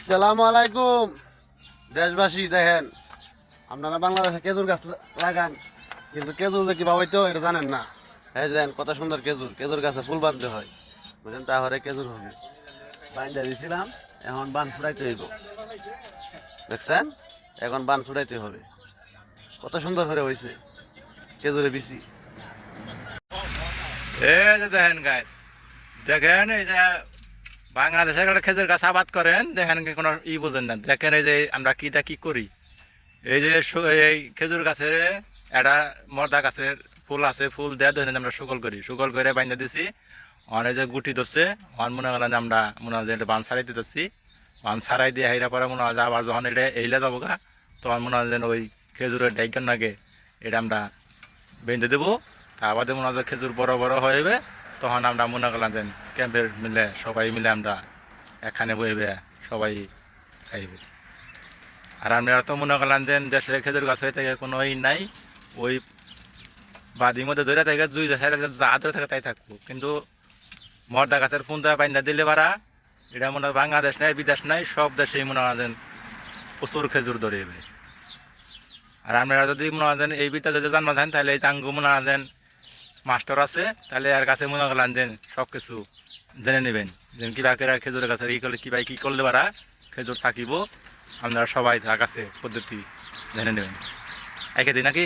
আসসালামু আলাইকুম দেশবাসী। দেখেন, আপনারা বাংলাদেশে খেজুর গাছ লাগান, কিন্তু খেজুর যে কিভাবে হইতো এটা জানেন না। এই দেখেন কত সুন্দর খেজুর, খেজুর গাছে ফুল বাঁধতে হয়, বুঝলেন, তাহলে খেজুর হবে। বাইন্দা দিয়েছিলাম, এখন বান ছুড়াইতে হইব। দেখছেন, এখন বান ছুড়াইতে হবে। কত সুন্দর করে হয়েছে খেজুরে বিচি। এই যে দেখেন গাছ, দেখেন এই যে বাংলাদেশে একটা খেজুর গাছ আবাদ করেন, দেখেন কি কোনো বোঝেন না। দেখেন এই যে আমরা কি করি, এই যে এই খেজুর গাছের একটা মর্দা গাছের ফুল আছে, ফুল দেওয়া ধরেন আমরা শুকল করি, শুকল করে বাইন্দা দিছি। অনেক যে গুটি ধরছে, অন মনে করেন আমরা মনে হয় যে বান ছাড়াই দিতেছি। বান ছাড়াই দিয়ে হাইরা পরে মনে হয় যে আবার যখন এটা এইলে যাবো গা, তখন মনে হয় যেন ওই খেজুরের ডাইকার নাগে এটা আমরা বেঁধে দেবো। তারপরে মনে হয় খেজুর বড় বড় হয়ে, তখন আমরা মনে করলাম যে ক্যাম্পের মিলে সবাই মিলে আমরা এখানে বইবে সবাই খাইব। আর আমরা তো মনে করলাম যে দেশের খেজুর গাছ হয়ে থাকে কোনো নাই, ওই বাদির মধ্যে ধরে থাকে জুই সাইডে যা ধরে থাকে তাই থাকবো। কিন্তু মর্দা গাছের ফুন্দা বাইন্দা দিলে পারা, এটা মনে হয় বাংলাদেশ নাই বিদেশ নাই, সব দেশেই মনে করেন প্রচুর খেজুর ধরে। আর আপনারা যদি মনে করেন এই বিদ্যা যদি জানবা চান, তাহলে এই চাঙ্গু মনে করেন মাস্টার আছে, তাহলে আর কাছে মনে করলেন যে সব কিছু জেনে নেবেন, যে কিবা করে খেজুরের গাছের ই করলে কিবা কি করলে পারা খেজুর থাকিব। আপনারা সবাই তার কাছে পদ্ধতি জেনে নেবেন। একে দিন নাকি।